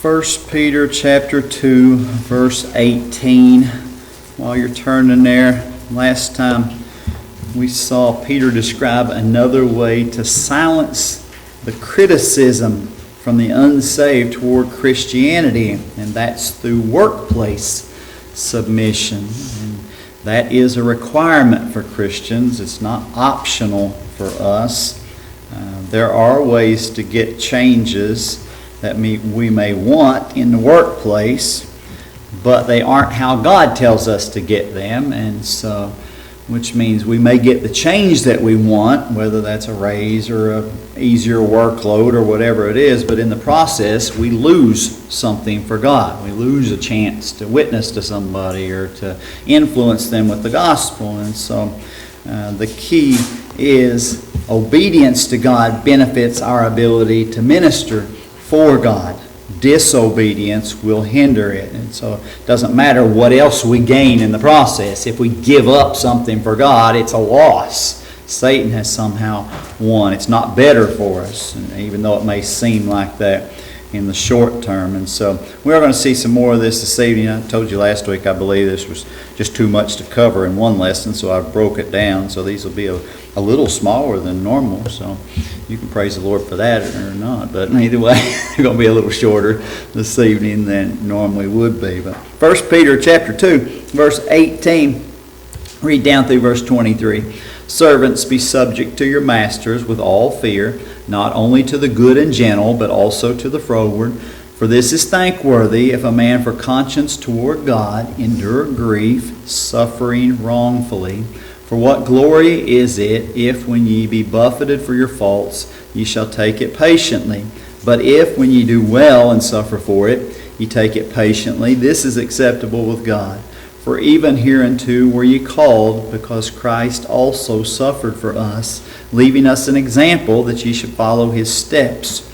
1 Peter chapter 2, verse 18. While you're turning there, last time we saw Peter describe another way to silence the criticism from the unsaved toward Christianity, and that's through workplace submission. And that is a requirement for Christians. It's not optional for us. There are ways to get changes that we may want in the workplace, but they aren't how God tells us to get them, and so, which means we may get the change that we want, whether that's a raise or a easier workload or whatever it is, but in the process we lose something for God. We lose a chance to witness to somebody or to influence them with the gospel, and so the key is obedience to God benefits our ability to minister for God. Disobedience will hinder it. And so it doesn't matter what else we gain in the process. If we give up something for God, it's a loss. Satan has somehow won. It's not better for us, and even though it may seem like that in the short term. And so we're going to see some more of this evening. I told you last week I believe this was just too much to cover in one lesson, so I broke it down. So these will be a little smaller than normal. So you can praise the Lord for that or not. But either way, they're going to be a little shorter this evening than normally would be. But 1 Peter chapter 2, verse 18, read down through verse 23. Servants, be subject to your masters with all fear, not only to the good and gentle, but also to the froward. For this is thankworthy, if a man for conscience toward God endure grief, suffering wrongfully. For what glory is it, if when ye be buffeted for your faults, ye shall take it patiently? But if when ye do well and suffer for it, ye take it patiently, this is acceptable with God. For even hereunto were ye called, because Christ also suffered for us, leaving us an example that ye should follow his steps,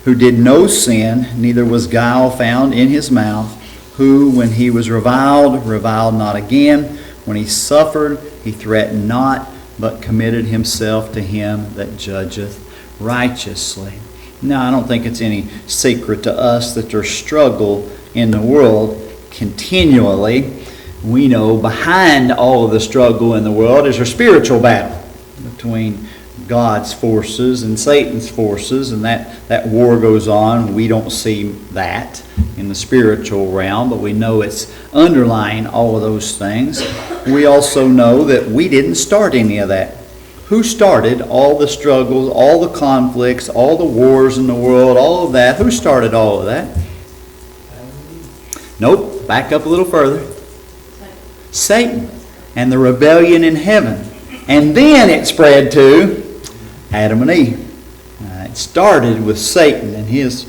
who did no sin, neither was guile found in his mouth, who, when he was reviled, reviled not again. When he suffered, he threatened not, but committed himself to him that judgeth righteously. Now, I don't think it's any secret to us that there's struggle in the world continually. We know behind all of the struggle in the world is a spiritual battle between God's forces and Satan's forces, and that war goes on. We don't see that in the spiritual realm, but we know it's underlying all of those things. We also know that we didn't start any of that. Who started all the struggles, all the conflicts, all the wars in the world, all of that? Who started all of that? Nope. Back up a little further. Satan and the rebellion in heaven. And then it spread to Adam and Eve. It started with Satan and his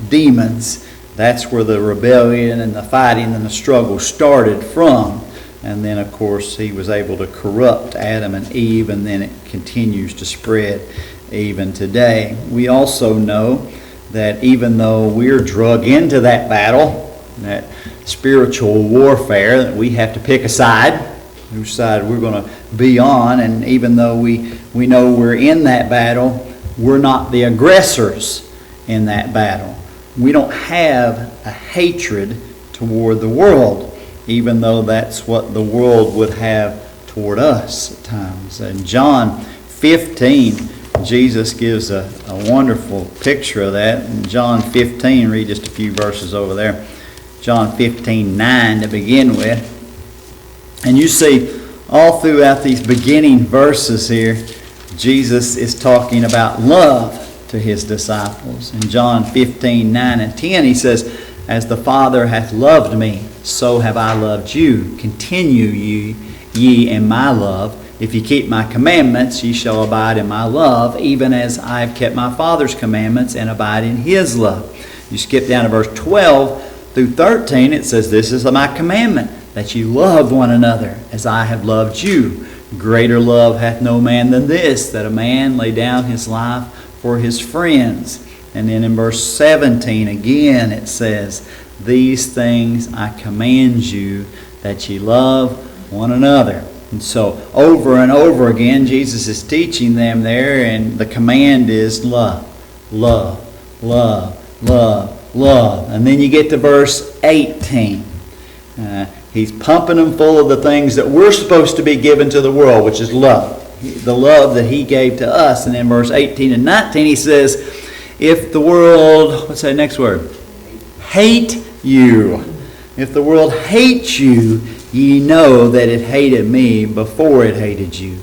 demons. That's where the rebellion and the fighting and the struggle started from. And then, of course, he was able to corrupt Adam and Eve, and then it continues to spread even today. We also know that even though we're drug into that battle, that spiritual warfare, that we have to pick a side, whose side we're going to be on, and even though we know we're in that battle, we're not the aggressors in that battle. We don't have a hatred toward the world, even though that's what the world would have toward us at times. In John 15, Jesus gives a wonderful picture of that. In John 15, read just a few verses over there. John 15:9 to begin with. And you see all throughout these beginning verses here, Jesus is talking about love to his disciples. In John 15:9 and 10, he says, as the Father hath loved me, so have I loved you. Continue ye in my love. If ye keep my commandments, ye shall abide in my love, even as I have kept my Father's commandments and abide in his love. You skip down to verse 12 through 13, it says, this is my commandment, that ye love one another as I have loved you. Greater love hath no man than this, that a man lay down his life for his friends. And then in verse 17 again it says, these things I command you, that ye love one another. And so over and over again Jesus is teaching them there, and the command is love, love, love, love, love. And then you get to verse 18. He's pumping them full of the things that we're supposed to be given to the world, which is love. The love that he gave to us. And in verse 18 and 19 he says, if the world, what's that next word? Hate you. If the world hates you, ye know that it hated me before it hated you.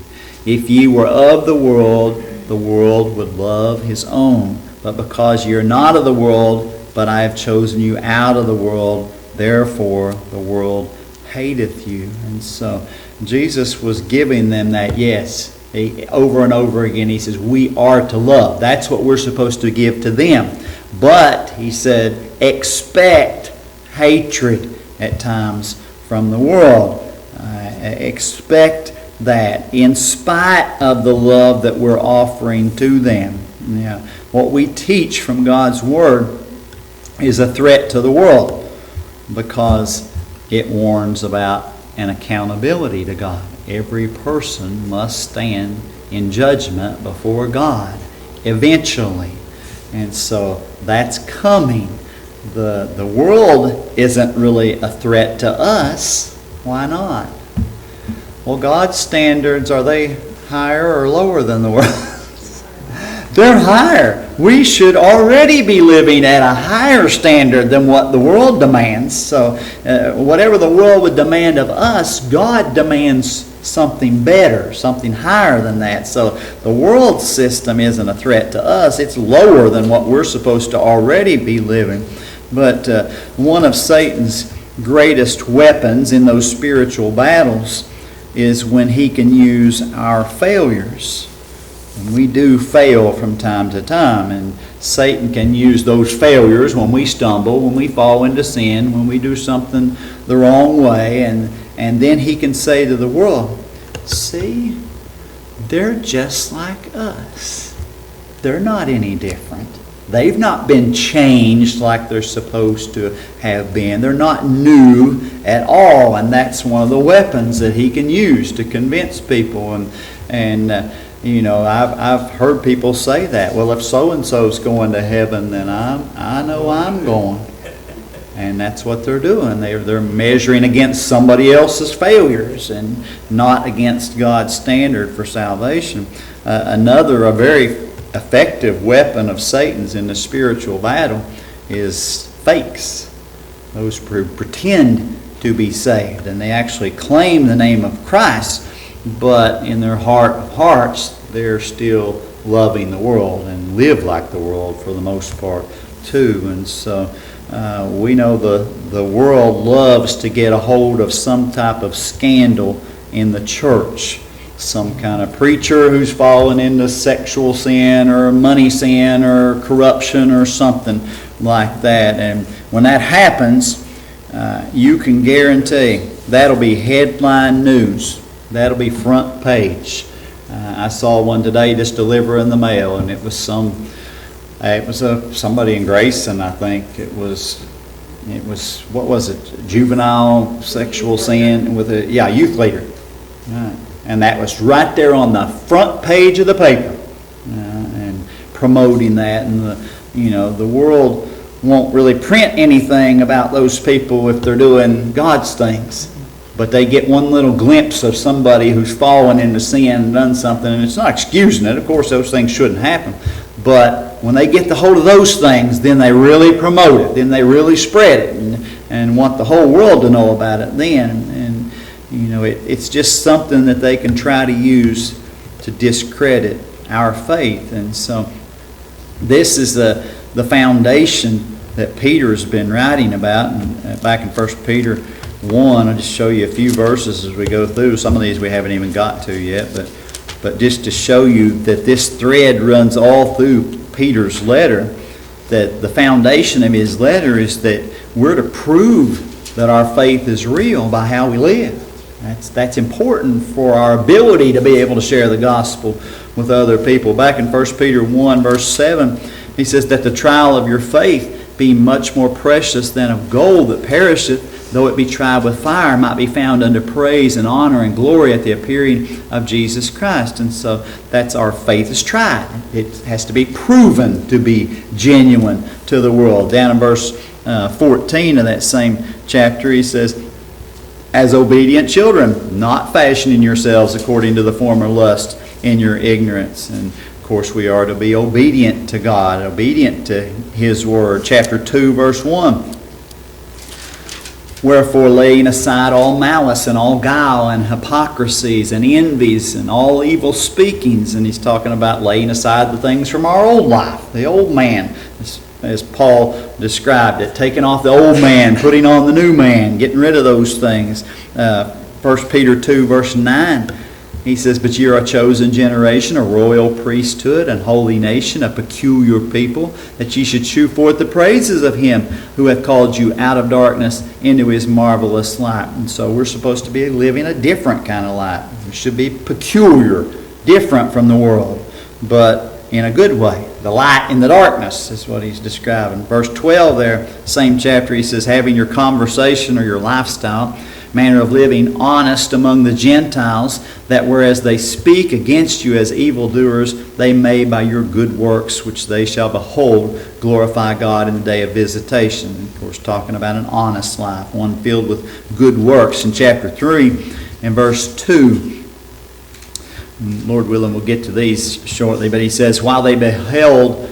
If ye were of the world would love his own. But because ye are not of the world, but I have chosen you out of the world, therefore the world hateth you. And so Jesus was giving them that, yes. Over and over again he says, we are to love. That's what we're supposed to give to them. But, he said, expect hatred at times from the world. Expect that in spite of the love that we're offering to them. Yeah, what we teach from God's Word is a threat to the world because it warns about an accountability to God. Every person must stand in judgment before God eventually. And so that's coming. The world isn't really a threat to us. Why not? Well, God's standards, are they higher or lower than the world? They're higher. We should already be living at a higher standard than what the world demands. So whatever the world would demand of us, God demands something better, something higher than that. So the world system isn't a threat to us. It's lower than what we're supposed to already be living. But one of Satan's greatest weapons in those spiritual battles is when he can use our failures. And we do fail from time to time, and Satan can use those failures when we stumble, when we fall into sin, when we do something the wrong way, and then he can say to the world, see, they're just like us. They're not any different. They've not been changed like they're supposed to have been. They're not new at all, and that's one of the weapons that he can use to convince people. And you know, I've heard people say that. Well, if so-and-so's going to heaven, then I know I'm going. And that's what they're doing. They're measuring against somebody else's failures and not against God's standard for salvation. A very effective weapon of Satan's in the spiritual battle is fakes. Those who pretend to be saved, and they actually claim the name of Christ, but in their heart of hearts, they're still loving the world and live like the world for the most part too. And so we know the world loves to get a hold of some type of scandal in the church. Some kind of preacher who's fallen into sexual sin or money sin or corruption or something like that. And when that happens, you can guarantee that'll be headline news. That'll be front page. I saw one today just deliver in the mail, and it was somebody in Grayson, I think. It was what was it? Juvenile sexual sin with a youth leader. And that was right there on the front page of the paper, and promoting that. And the world won't really print anything about those people if they're doing God's things. But they get one little glimpse of somebody who's fallen into sin and done something, and it's not excusing it. Of course, those things shouldn't happen. But when they get the hold of those things, then they really promote it. Then they really spread it and want the whole world to know about it then. And it's just something that they can try to use to discredit our faith. And so this is the foundation that Peter's been writing about. And back in 1 Peter 1, I'll just show you a few verses as we go through. Some of these we haven't even got to yet, but just to show you that this thread runs all through Peter's letter, that the foundation of his letter is that we're to prove that our faith is real by how we live. That's important for our ability to be able to share the gospel with other people. Back in 1 Peter 1, verse 7, he says that the trial of your faith be much more precious than of gold that perisheth, though it be tried with fire, might be found unto praise and honor and glory at the appearing of Jesus Christ. And so that's our faith is tried. It has to be proven to be genuine to the world. Down in verse 14 of that same chapter, he says, as obedient children, not fashioning yourselves according to the former lust in your ignorance. And of course we are to be obedient to God, obedient to His Word. Chapter 2, verse 1. Wherefore, laying aside all malice and all guile and hypocrisies and envies and all evil speakings. And he's talking about laying aside the things from our old life, the old man, as Paul described it, taking off the old man, putting on the new man, getting rid of those things. 1 Peter 2, verse 9, he says, but ye are a chosen generation, a royal priesthood, an holy nation, a peculiar people, that ye should shew forth the praises of Him who hath called you out of darkness into His marvelous light. And so we're supposed to be living a different kind of life. We should be peculiar, different from the world, but in a good way. The light in the darkness is what he's describing. Verse 12 there, same chapter, he says, having your conversation or your lifestyle, manner of living honest among the Gentiles, that whereas they speak against you as evildoers, they may by your good works, which they shall behold, glorify God in the day of visitation. And of course, talking about an honest life, one filled with good works. In chapter 3, in verse 2, Lord willing, we'll get to these shortly, but he says, while they behold,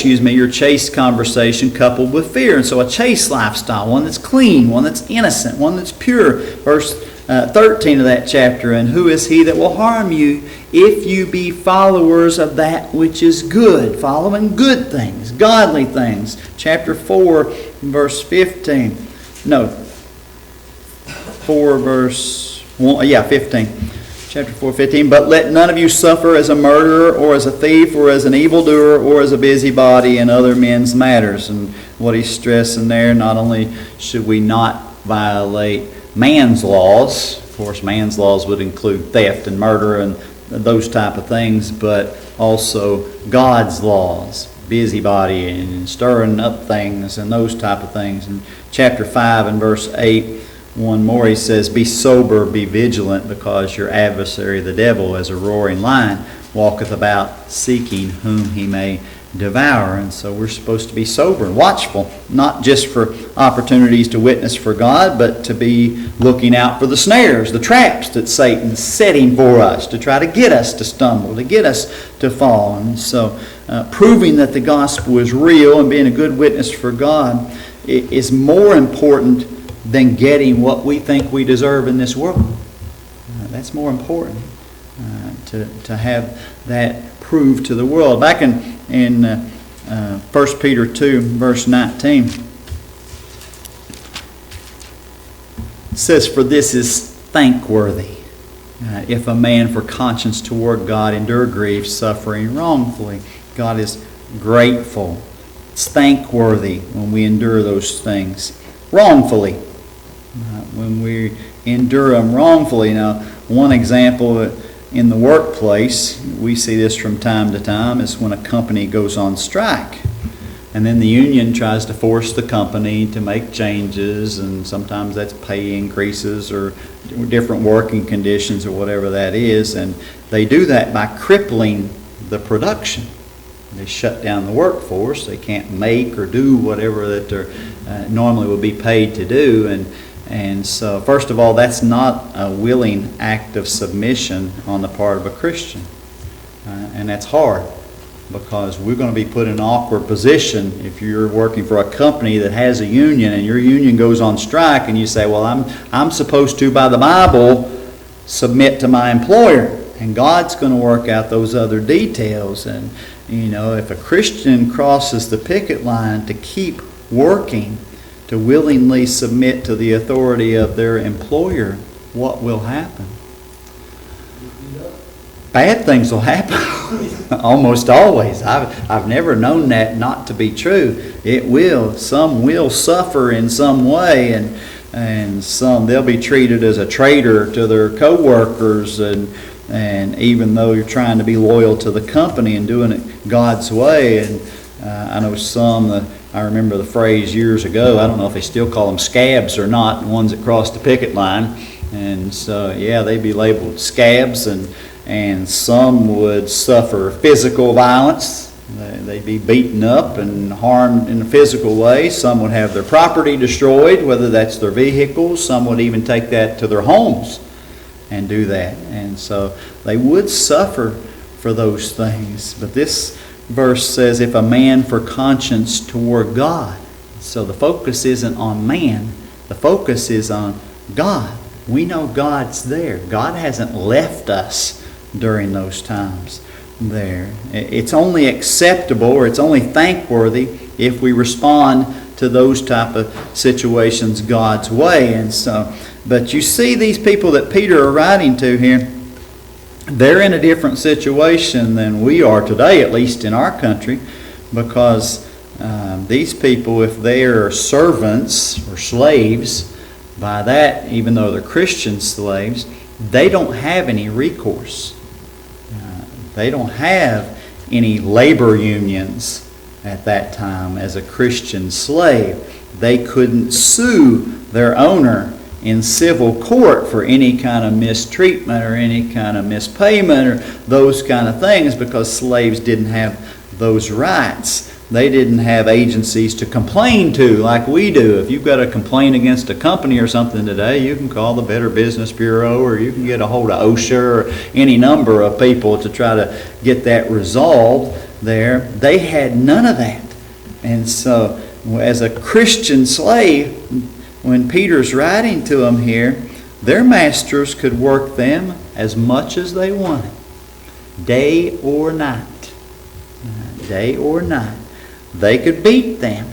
your chaste conversation coupled with fear. And so a chaste lifestyle, one that's clean, one that's innocent, one that's pure. Verse 13 of that chapter, and who is he that will harm you if you be followers of that which is good? Following good things, godly things. Chapter 4, verse 15. No, 4 verse 15. Chapter 4:15, but let none of you suffer as a murderer or as a thief or as an evildoer or as a busybody in other men's matters. And what he's stressing there, not only should we not violate man's laws, of course man's laws would include theft and murder and those type of things, but also God's laws, busybody and stirring up things and those type of things. In chapter 5 and verse 8, one more, he says, be sober, be vigilant, because your adversary, the devil, as a roaring lion, walketh about seeking whom he may devour. And so we're supposed to be sober and watchful, not just for opportunities to witness for God, but to be looking out for the snares, the traps that Satan's setting for us to try to get us to stumble, to get us to fall. And so proving that the gospel is real and being a good witness for God is more important than getting what we think we deserve in this world. That's more important, to have that proved to the world. Back in 1 Peter 2, verse 19, it says, for this is thankworthy, if a man for conscience toward God endure grief, suffering wrongfully. God is grateful. It's thankworthy when we endure those things wrongfully. When we endure them wrongfully. Now, one example in the workplace, we see this from time to time, is when a company goes on strike. And then the union tries to force the company to make changes, and sometimes that's pay increases or different working conditions or whatever that is. And they do that by crippling the production. They shut down the workforce. They can't make or do whatever that they normally would be paid to do. And so, first of all, that's not a willing act of submission on the part of a Christian. And that's hard, because we're going to be put in an awkward position if you're working for a company that has a union and your union goes on strike and you say, well, I'm supposed to, by the Bible, submit to my employer. And God's going to work out those other details. And, if a Christian crosses the picket line to keep working, to willingly submit to the authority of their employer, what will happen? Bad things will happen. Almost always. I've never known that not to be true. It will. Some will suffer in some way, and some, they'll be treated as a traitor to their co-workers, and even though you're trying to be loyal to the company and doing it God's way. And I know some I remember the phrase years ago, I don't know if they still call them scabs or not, the ones that cross the picket line. And so, yeah, they'd be labeled scabs, and some would suffer physical violence. They'd be beaten up and harmed in a physical way. Some would have their property destroyed, whether that's their vehicles. Some would even take that to their homes and do that. And so they would suffer for those things. But this verse says, if a man for conscience toward God. So the focus isn't on man. The focus is on God. We know God's there. God hasn't left us during those times there. It's only acceptable, or it's only thankworthy if we respond to those type of situations God's way. And so, but you see these people that Peter are writing to here, they're in a different situation than we are today, at least in our country, because these people, if they are servants or slaves, by that, even though they're Christian slaves, they don't have any recourse. They don't have any labor unions at that time as a Christian slave. They couldn't sue their owner in civil court for any kind of mistreatment or any kind of mispayment or those kind of things, because slaves didn't have those rights. They didn't have agencies to complain to like we do. If you've got a complaint against a company or something today, you can call the Better Business Bureau, or you can get a hold of OSHA or any number of people to try to get that resolved there. They had none of that. And so as a Christian slave, when Peter's writing to them here, their masters could work them as much as they wanted, day or night. Day or night. They could beat them.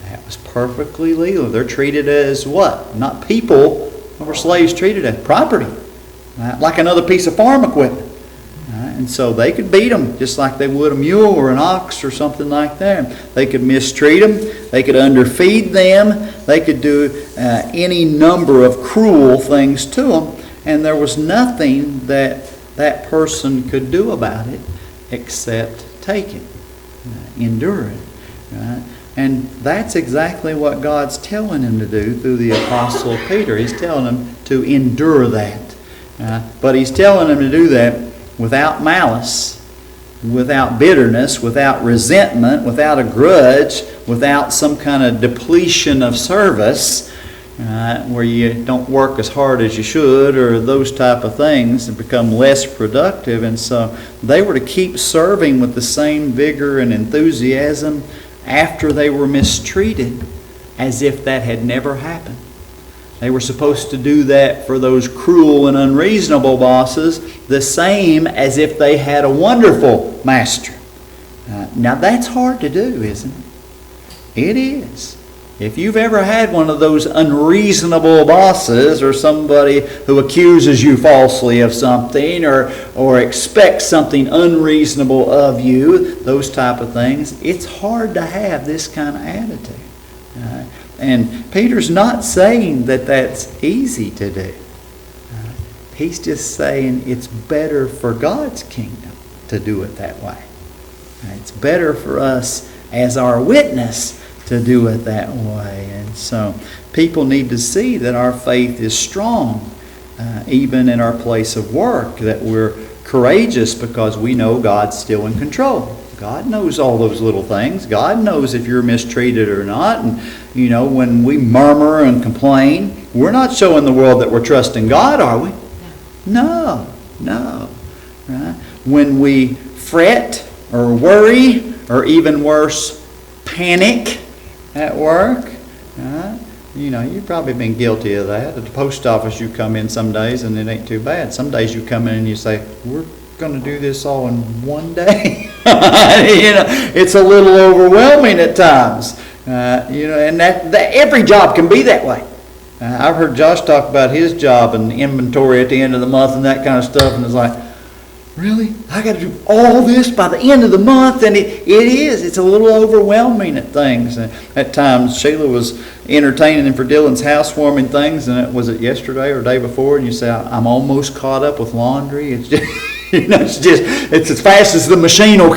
That was perfectly legal. They're treated as what? Not people. What were slaves treated as? Property. Like another piece of farm equipment. And so they could beat them just like they would a mule or an ox or something like that. They could mistreat them. They could underfeed them. They could do any number of cruel things to them. And there was nothing that that person could do about it except take it. Endure it. Right? And that's exactly what God's telling him to do through the Apostle Peter. He's telling him to endure that. But he's telling him to do that without malice, without bitterness, without resentment, without a grudge, without some kind of depletion of service, where you don't work as hard as you should, or those type of things, and become less productive. And so they were to keep serving with the same vigor and enthusiasm after they were mistreated, as if that had never happened. They were supposed to do that for those cruel and unreasonable bosses, the same as if they had a wonderful master. Now that's hard to do, isn't it? It is. If you've ever had one of those unreasonable bosses, or somebody who accuses you falsely of something, or expects something unreasonable of you, those type of things, it's hard to have this kind of attitude. And Peter's not saying that that's easy to do. He's just saying it's better for God's kingdom to do it that way. It's better for us as our witness to do it that way. And so people need to see that our faith is strong, even in our place of work, that we're courageous because we know God's still in control. God knows all those little things. God knows if you're mistreated or not. And, when we murmur and complain, we're not showing the world that we're trusting God, are we? No. Right? When we fret or worry, or even worse, panic at work, you've probably been guilty of that. At the post office, you come in some days and it ain't too bad. Some days you come in and you say, we're going to do this all in one day. It's a little overwhelming at times. And that every job can be that way. I've heard Josh talk about his job and inventory at the end of the month and that kind of stuff, and it's like, really? I got to do all this by the end of the month? And it is. It's a little overwhelming at things. And at times, Sheila was entertaining him for Dylan's housewarming things, and was it yesterday or the day before? And you say, I'm almost caught up with laundry. It's just It's as fast as the machine will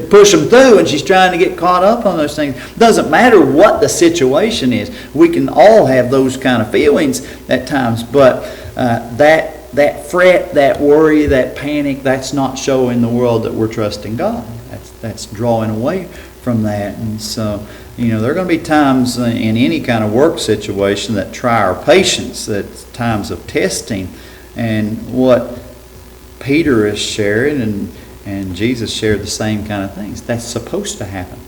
push them through, and she's trying to get caught up on those things. Doesn't matter what the situation is. We can all have those kind of feelings at times, but that fret, that worry, that panic, that's not showing the world that we're trusting God. That's drawing away from that. And so, there are going to be times in any kind of work situation that try our patience, that's times of testing. And what Peter is sharing and Jesus shared the same kind of things. That's supposed to happen.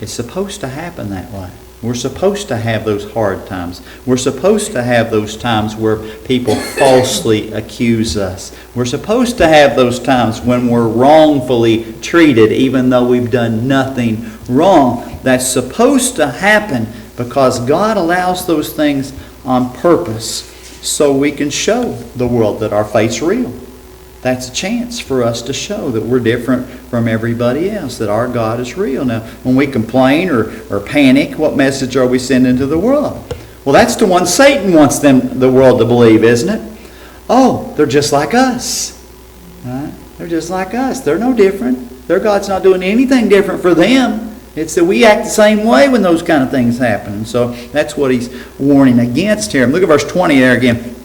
It's supposed to happen that way. We're supposed to have those hard times. We're supposed to have those times where people falsely accuse us. We're supposed to have those times when we're wrongfully treated even though we've done nothing wrong. That's supposed to happen because God allows those things on purpose so we can show the world that our faith's real. That's a chance for us to show that we're different from everybody else, that our God is real. Now, when we complain or panic, what message are we sending to the world? Well, that's the one Satan wants the world to believe, isn't it? Oh, they're just like us. Right? They're just like us. They're no different. Their God's not doing anything different for them. It's that we act the same way when those kind of things happen. And so that's what he's warning against here. Look at verse 20 there again.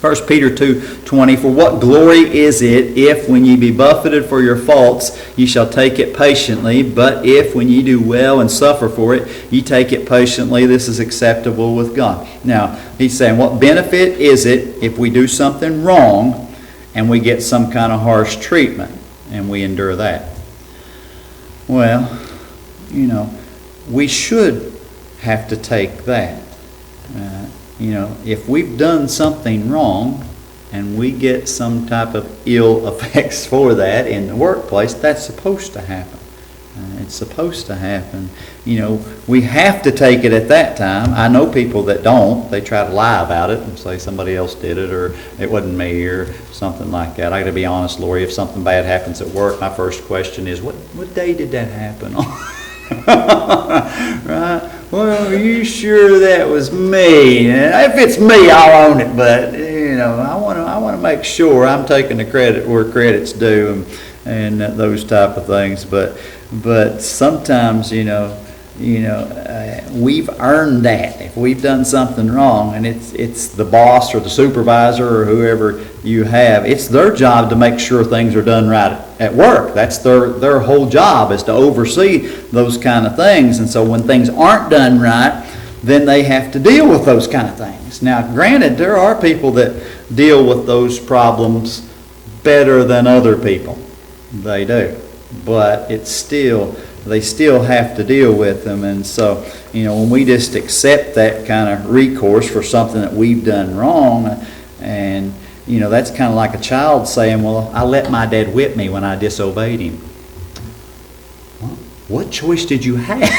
1 Peter 2:20, for what glory is it if when ye be buffeted for your faults ye shall take it patiently, but if when ye do well and suffer for it ye take it patiently, this is acceptable with God. Now, he's saying what benefit is it if we do something wrong and we get some kind of harsh treatment and we endure that? Well, we should have to take that. If we've done something wrong and we get some type of ill effects for that in the workplace, that's supposed to happen. It's supposed to happen. We have to take it at that time. I know people that don't. They try to lie about it and say somebody else did it or it wasn't me or something like that. I got to be honest, Lori, if something bad happens at work, my first question is, what day did that happen on? Right? Well, are you sure that was me? And if it's me, I'll own it. But I want to make sure I'm taking the credit where credit's due and those type of things. But sometimes we've earned that. If we've done something wrong, and it's the boss or the supervisor or whoever you have, it's their job to make sure things are done right at work. That's their whole job, is to oversee those kind of things. And so when things aren't done right, then they have to deal with those kind of things. Now, granted, there are people that deal with those problems better than other people. They do. But they still have to deal with them. And so, when we just accept that kind of recourse for something that we've done wrong, and, that's kind of like a child saying, well, I let my dad whip me when I disobeyed him. Well, what choice did you have?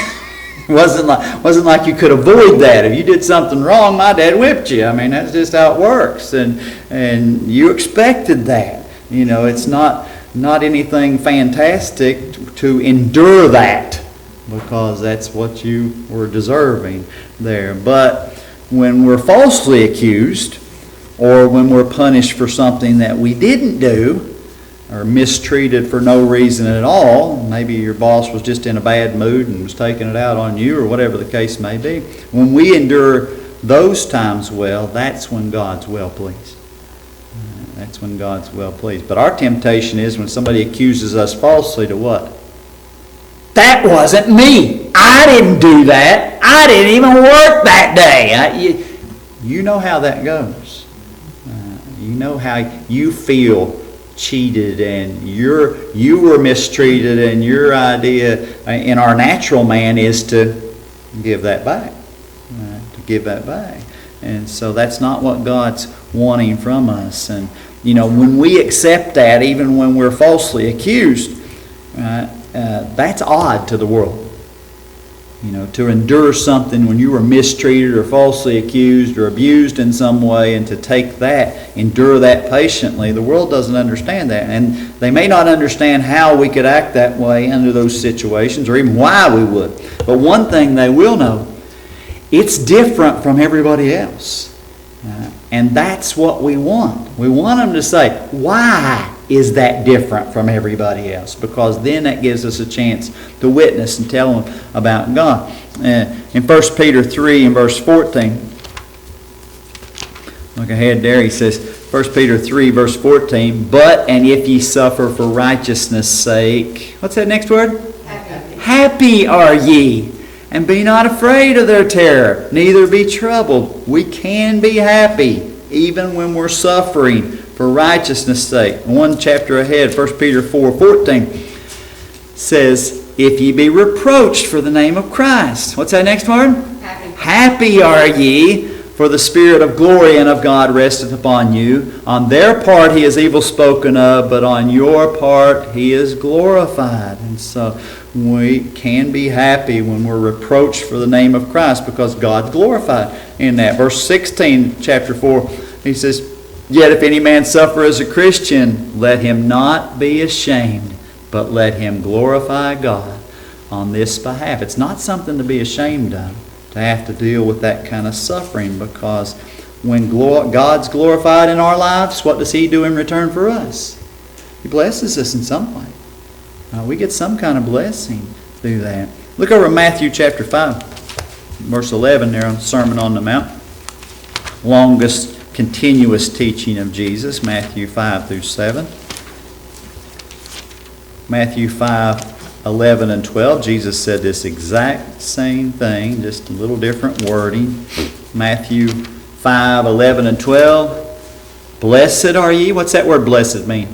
It wasn't like you could avoid that. If you did something wrong, my dad whipped you. I mean, that's just how it works. And you expected that. It's not anything fantastic to endure that, because that's what you were deserving there. But when we're falsely accused, or when we're punished for something that we didn't do, or mistreated for no reason at all, maybe your boss was just in a bad mood and was taking it out on you, or whatever the case may be, when we endure those times well, that's when God's well pleased. That's when God's well pleased. But our temptation is when somebody accuses us falsely to what? That wasn't me. I didn't do that. I didn't even work that day. You know how that goes. You know how you feel cheated and you were mistreated, and your idea in our natural man is to give that back. To give that back. And so that's not what God's wanting from us. And when we accept that, even when we're falsely accused, that's odd to the world. To endure something when you were mistreated or falsely accused or abused in some way, and to take that, endure that patiently. The world doesn't understand that. And they may not understand how we could act that way under those situations, or even why we would. But one thing they will know, it's different from everybody else. And that's what we want. We want them to say, why? is that different from everybody else? Because then that gives us a chance to witness and tell them about God. In 1 Peter 3 and verse 14, look ahead there, he says, 1 Peter 3 verse 14, but and if ye suffer for righteousness' sake, what's that next word? Happy. Happy are ye, and be not afraid of their terror, neither be troubled. We can be happy even when we're suffering for righteousness' sake. One chapter ahead, 1 Peter 4:14 says, if ye be reproached for the name of Christ. What's that next word? Happy. Happy are ye, for the Spirit of glory and of God resteth upon you. On their part he is evil spoken of, but on your part he is glorified. And so we can be happy when we're reproached for the name of Christ, because God's glorified in that. Verse 16, chapter 4, he says, yet if any man suffer as a Christian, let him not be ashamed, but let him glorify God on this behalf. It's not something to be ashamed of, to have to deal with that kind of suffering, because when God's glorified in our lives, what does He do in return for us? He blesses us in some way. We get some kind of blessing through that. Look over Matthew chapter 5, verse 11 there on the Sermon on the Mount. Longest continuous teaching of Jesus, Matthew 5 through 7. Matthew 5, 11 and 12, Jesus said this exact same thing, just a little different wording. Matthew 5, 11 and 12. Blessed are ye. What's that word blessed mean?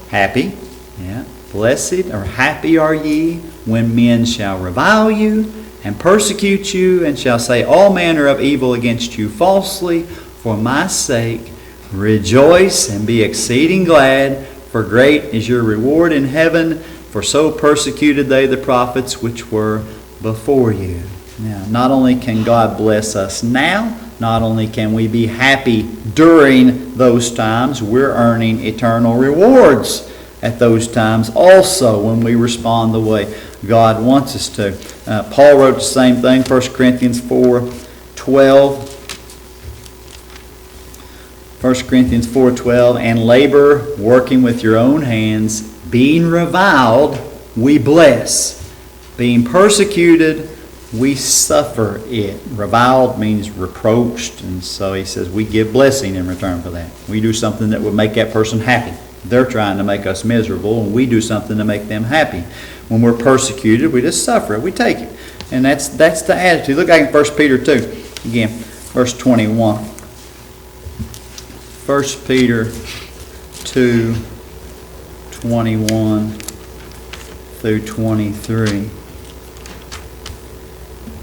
Happy. Yeah. Blessed or happy are ye when men shall revile you and persecute you, and shall say all manner of evil against you falsely for my sake. Rejoice and be exceeding glad, for great is your reward in heaven, for so persecuted they the prophets which were before you. Now, not only can God bless us now, not only can we be happy during those times, we're earning eternal rewards at those times also when we respond the way God wants us to. Paul wrote the same thing, 1 Corinthians 4:12. 1 Corinthians 4:12, and labor, working with your own hands, being reviled, we bless. Being persecuted, we suffer it. Reviled means reproached, and so he says we give blessing in return for that. We do something that would make that person happy. They're trying to make us miserable, and we do something to make them happy. When we're persecuted, we just suffer it. We take it. And that's the attitude. Look at 1 Peter 2. Again, verse 21. 1 Peter 2, 21 through 23.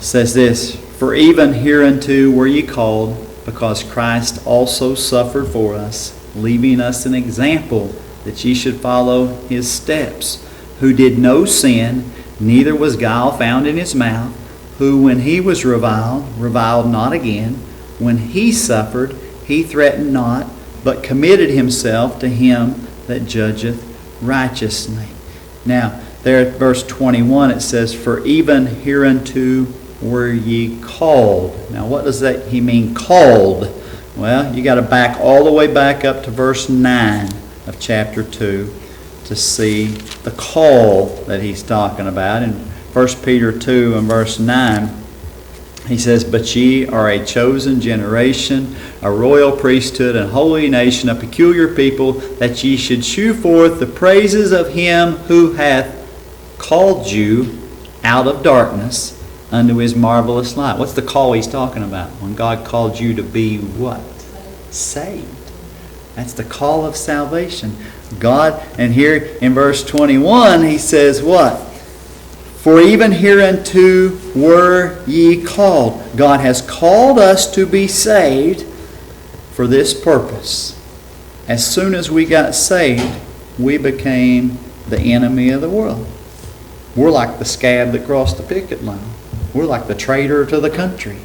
Says this, for even hereunto were ye called, because Christ also suffered for us, leaving us an example that ye should follow his steps, who did no sin, neither was guile found in his mouth, who when he was reviled not again. When he suffered, he threatened not, but committed himself to him that judgeth righteously. Now, there at verse 21 it says, for even hereunto were ye called. Now, what does that he mean, called? Well, you got to back all the way back up to verse 9 of chapter 2 to see the call that he's talking about. In 1 Peter 2 and verse 9, he says, but ye are a chosen generation, a royal priesthood, and holy nation, a peculiar people, that ye should shew forth the praises of him who hath called you out of darkness unto his marvelous light. What's the call he's talking about? When God called you to be what? Saved. That's the call of salvation. God, and here in verse 21, he says what? For even hereunto were ye called. God has called us to be saved for this purpose. As soon as we got saved, we became the enemy of the world. We're like the scab that crossed the picket line. We're like the traitor to the country.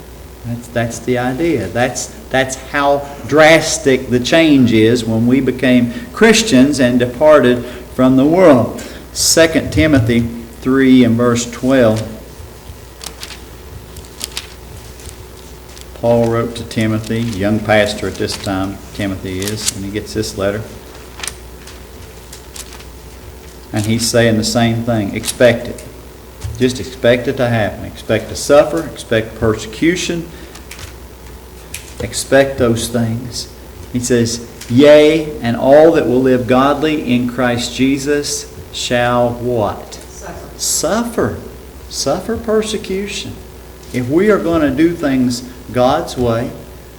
That's the idea. That's how drastic the change is when we became Christians and departed from the world. 2 Timothy 3 and verse 12. Paul wrote to Timothy, young pastor at this time, Timothy is, and he gets this letter. And he's saying the same thing. Expect it. Just expect it to happen. Expect to suffer. Expect persecution. Expect those things. He says, yea, and all that will live godly in Christ Jesus shall what? Suffer. Suffer persecution. If we are going to do things God's way,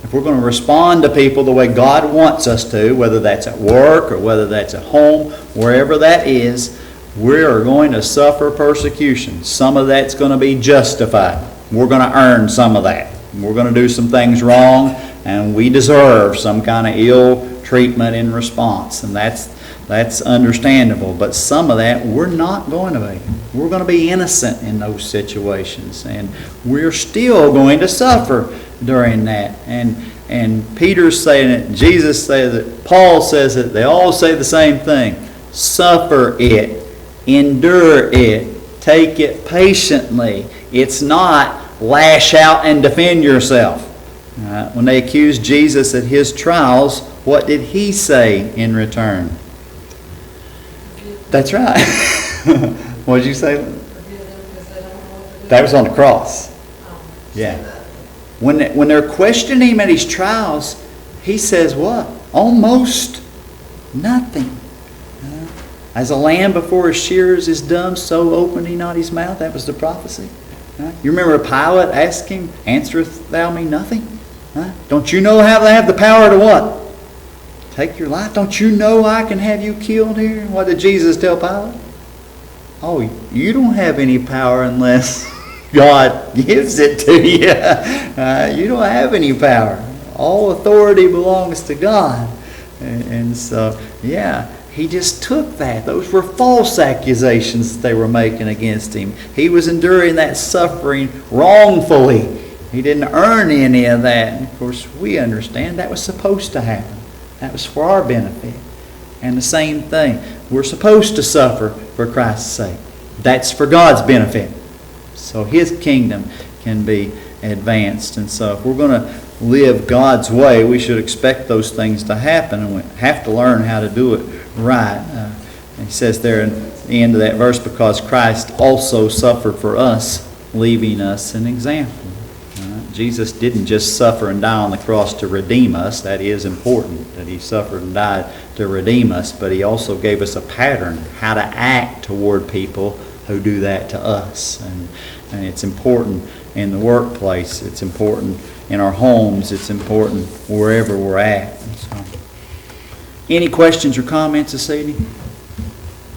if we're going to respond to people the way God wants us to, whether that's at work or whether that's at home, wherever that is, we are going to suffer persecution. Some of that's going to be justified. We're going to earn some of that. We're going to do some things wrong, and we deserve some kind of ill treatment in response. And that's understandable. But some of that we're not going to be. We're going to be innocent in those situations. And we're still going to suffer during that. And Peter's saying it, Jesus says it, Paul says it, they all say the same thing. Suffer it. Endure it. Take it patiently. It's not lash out and defend yourself. When they accused Jesus at his trials, what did he say in return? That's right. What did you say? That was on the cross. Yeah. When they're questioning him at his trials, he says what? Almost nothing. As a lamb before his shearers is dumb, so opened he not his mouth. That was the prophecy. You remember Pilate asked him, answerest thou me nothing? Don't you know how they have the power to what? Take your life. Don't you know I can have you killed here? What did Jesus tell Pilate? Oh, you don't have any power unless God gives it to you. You don't have any power. All authority belongs to God. And so, yeah, he just took that. Those were false accusations that they were making against him. He was enduring that suffering wrongfully. He didn't earn any of that. And of course, we understand that was supposed to happen. That was for our benefit. And the same thing. We're supposed to suffer for Christ's sake. That's for God's benefit. So his kingdom can be advanced. And so if we're going to live God's way, we should expect those things to happen. And we have to learn how to do it right. He says there in the end of that verse, because Christ also suffered for us, leaving us an example. Jesus didn't just suffer and die on the cross to redeem us. That is important, that he suffered and died to redeem us. But he also gave us a pattern how to act toward people who do that to us. And it's important in the workplace. It's important in our homes. It's important wherever we're at. So, any questions or comments this evening?